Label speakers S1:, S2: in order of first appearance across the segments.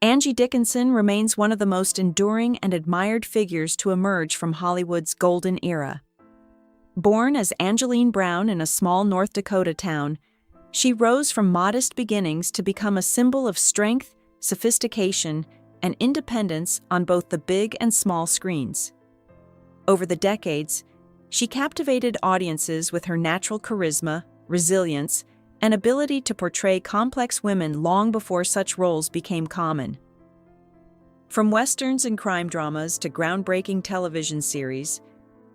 S1: Angie Dickinson remains one of the most enduring and admired figures to emerge from Hollywood's golden era. Born as Angeline Brown in a small North Dakota town, she rose from modest beginnings to become a symbol of strength, sophistication, and independence on both the big and small screens. Over the decades, she captivated audiences with her natural charisma, resilience, and ability to portray complex women long before such roles became common. From westerns and crime dramas to groundbreaking television series,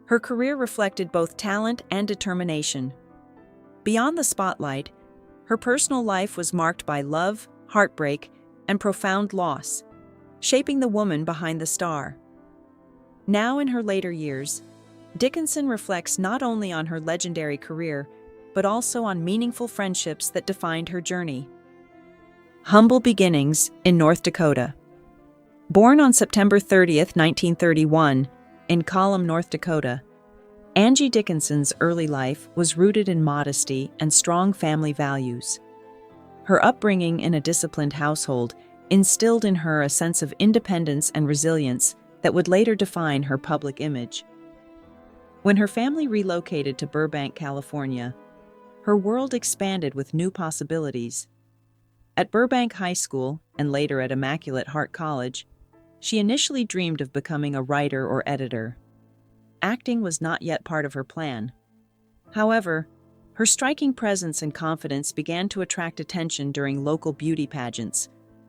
S1: her career reflected both talent and determination. Beyond the spotlight, her personal life was marked by love, heartbreak, and profound loss, shaping the woman behind the star. Now in her later years, Dickinson reflects not only on her legendary career, but also on meaningful friendships that defined her journey. Humble beginnings in North Dakota. Born on September 30, 1931, in Colum, North Dakota, Angie Dickinson's early life was rooted in modesty and strong family values. Her upbringing in a disciplined household instilled in her a sense of independence and resilience that would later define her public image. When her family relocated to Burbank, California, her world expanded with new possibilities. At Burbank High School and later at Immaculate Heart College, she initially dreamed of becoming a writer or editor. Acting was not yet part of her plan. However, her striking presence and confidence began to attract attention during local beauty pageants,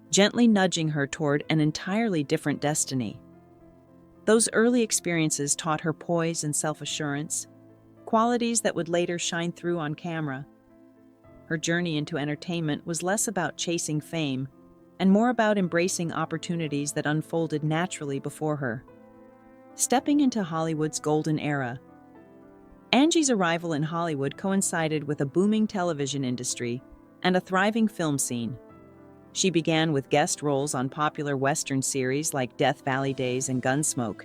S1: gently nudging her toward an entirely different destiny. Those early experiences taught her poise and self-assurance, qualities that would later shine through on camera. Her journey into entertainment was less about chasing fame and more about embracing opportunities that unfolded naturally before her. Stepping into Hollywood's golden era. Angie's arrival in Hollywood coincided with a booming television industry and a thriving film scene. She began with guest roles on popular Western series like Death Valley Days and Gunsmoke,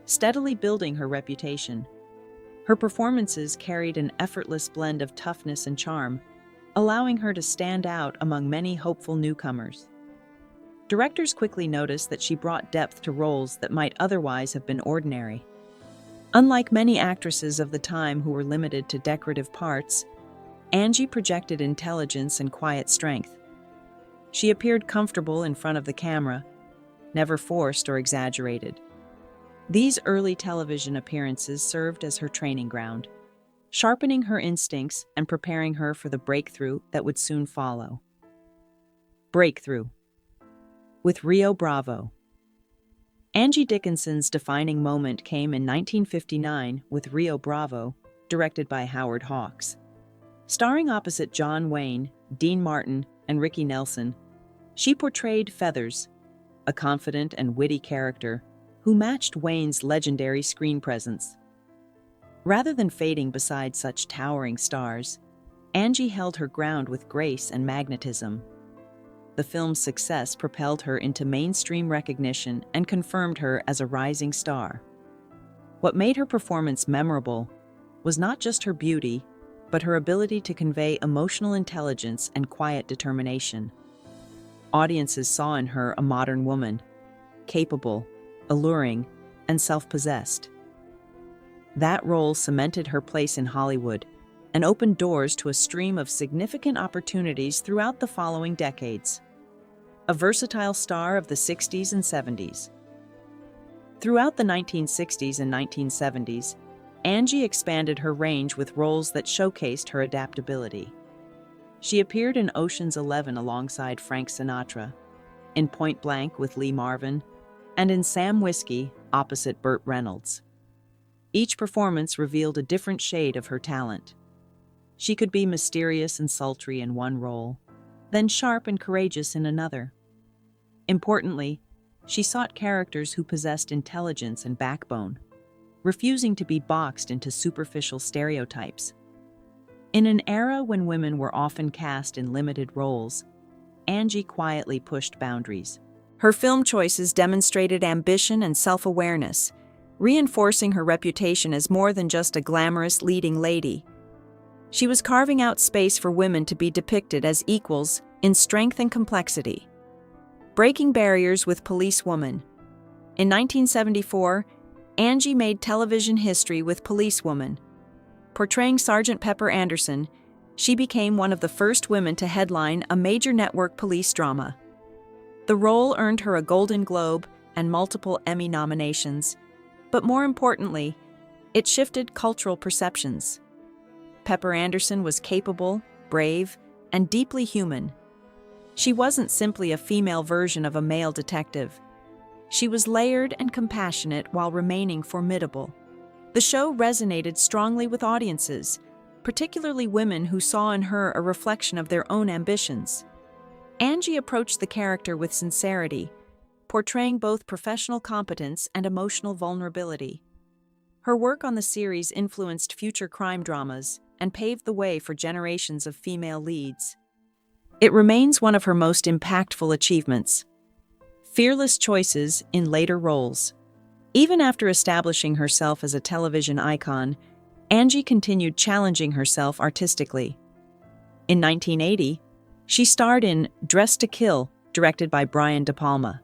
S1: steadily building her reputation. Her performances carried an effortless blend of toughness and charm, allowing her to stand out among many hopeful newcomers. Directors quickly noticed that she brought depth to roles that might otherwise have been ordinary. Unlike many actresses of the time who were limited to decorative parts, Angie projected intelligence and quiet strength. She appeared comfortable in front of the camera, never forced or exaggerated. These early television appearances served as her training ground, sharpening her instincts and preparing her for the breakthrough that would soon follow. Breakthrough. With Rio Bravo. Angie Dickinson's defining moment came in 1959 with Rio Bravo, directed by Howard Hawks. Starring opposite John Wayne, Dean Martin, and Ricky Nelson, she portrayed Feathers, a confident and witty character who matched Wayne's legendary screen presence. Rather than fading beside such towering stars, Angie held her ground with grace and magnetism. The film's success propelled her into mainstream recognition and confirmed her as a rising star. What made her performance memorable was not just her beauty, but her ability to convey emotional intelligence and quiet determination. Audiences saw in her a modern woman, capable, alluring, and self-possessed. That role cemented her place in Hollywood and opened doors to a stream of significant opportunities throughout the following decades. A versatile star of the 60s and 70s. Throughout the 1960s and 1970s, Angie expanded her range with roles that showcased her adaptability. She appeared in Ocean's 11 alongside Frank Sinatra, in Point Blank with Lee Marvin, and in Sam Whiskey opposite Burt Reynolds. Each performance revealed a different shade of her talent. She could be mysterious and sultry in one role, then sharp and courageous in another. Importantly, she sought characters who possessed intelligence and backbone, refusing to be boxed into superficial stereotypes. In an era when women were often cast in limited roles, Angie quietly pushed boundaries. Her film choices demonstrated ambition and self-awareness, reinforcing her reputation as more than just a glamorous leading lady. She was carving out space for women to be depicted as equals in strength and complexity. Breaking barriers with Policewoman. In 1974, Angie made television history with Policewoman. Portraying Sergeant Pepper Anderson, she became one of the first women to headline a major network police drama. The role earned her a Golden Globe and multiple Emmy nominations, but more importantly, it shifted cultural perceptions. Pepper Anderson was capable, brave, and deeply human. She wasn't simply a female version of a male detective. She was layered and compassionate while remaining formidable. The show resonated strongly with audiences, particularly women who saw in her a reflection of their own ambitions. Angie approached the character with sincerity, portraying both professional competence and emotional vulnerability. Her work on the series influenced future crime dramas and paved the way for generations of female leads. It remains one of her most impactful achievements. Fearless choices in later roles. Even after establishing herself as a television icon, Angie continued challenging herself artistically. In 1980, she starred in Dressed to Kill, directed by Brian De Palma.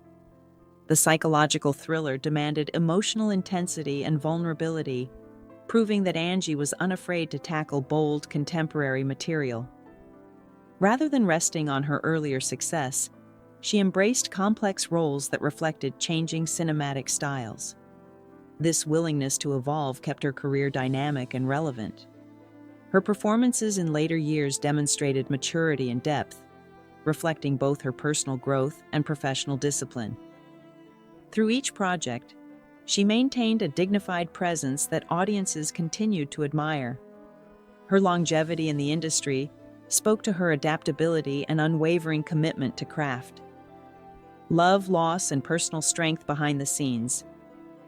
S1: The psychological thriller demanded emotional intensity and vulnerability, proving that Angie was unafraid to tackle bold, contemporary material. Rather than resting on her earlier success, she embraced complex roles that reflected changing cinematic styles. This willingness to evolve kept her career dynamic and relevant. Her performances in later years demonstrated maturity and depth, reflecting both her personal growth and professional discipline. Through each project, she maintained a dignified presence that audiences continued to admire. Her longevity in the industry spoke to her adaptability and unwavering commitment to craft. Love, loss, and personal strength behind the scenes,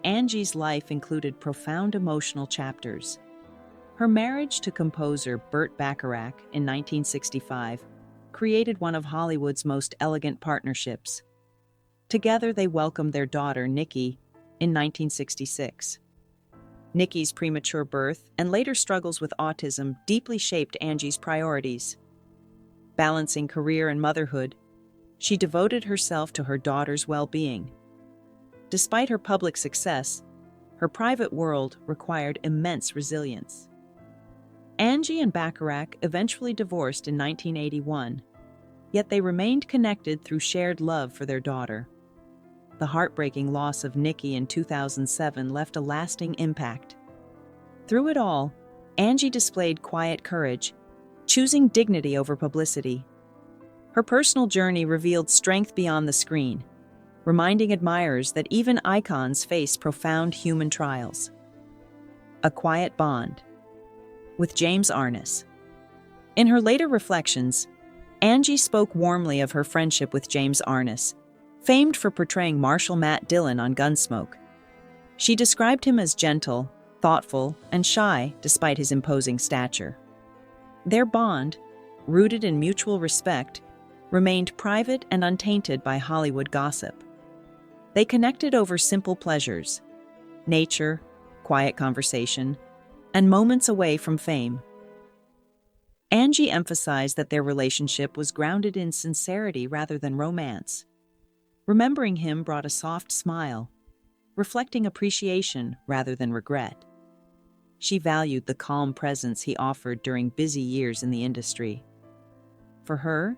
S1: Angie's life included profound emotional chapters. Her marriage to composer Burt Bacharach in 1965 created one of Hollywood's most elegant partnerships. Together, they welcomed their daughter, Nikki, in 1966. Nikki's premature birth and later struggles with autism deeply shaped Angie's priorities. Balancing career and motherhood, she devoted herself to her daughter's well-being. Despite her public success, her private world required immense resilience. Angie and Bacharach eventually divorced in 1981, yet they remained connected through shared love for their daughter. The heartbreaking loss of Nikki in 2007 left a lasting impact. Through it all, Angie displayed quiet courage, choosing dignity over publicity. Her personal journey revealed strength beyond the screen, reminding admirers that even icons face profound human trials. A quiet bond. With James Arness. In her later reflections, Angie spoke warmly of her friendship with James Arness, famed for portraying Marshal Matt Dillon on Gunsmoke. She described him as gentle, thoughtful, and shy despite his imposing stature. Their bond, rooted in mutual respect, remained private and untainted by Hollywood gossip. They connected over simple pleasures, nature, quiet conversation, and moments away from fame. Angie emphasized that their relationship was grounded in sincerity rather than romance. Remembering him brought a soft smile, reflecting appreciation rather than regret. She valued the calm presence he offered during busy years in the industry. For her,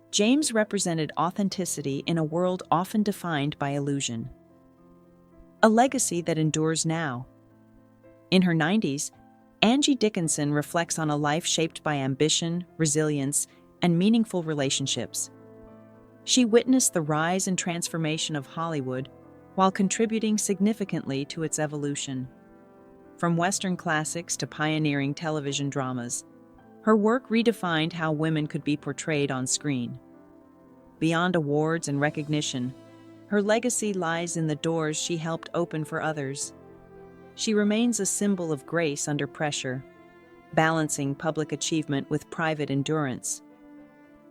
S1: James represented authenticity in a world often defined by illusion. A legacy that endures now. In her 90s, Angie Dickinson reflects on a life shaped by ambition, resilience, and meaningful relationships. She witnessed the rise and transformation of Hollywood while contributing significantly to its evolution. From Western classics to pioneering television dramas, her work redefined how women could be portrayed on screen. Beyond awards and recognition, her legacy lies in the doors she helped open for others. She remains a symbol of grace under pressure, balancing public achievement with private endurance.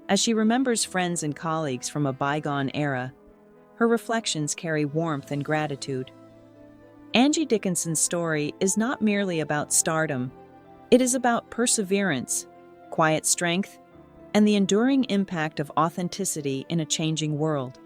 S1: As she remembers friends and colleagues from a bygone era, her reflections carry warmth and gratitude. Angie Dickinson's story is not merely about stardom, it is about perseverance, quiet strength, and the enduring impact of authenticity in a changing world.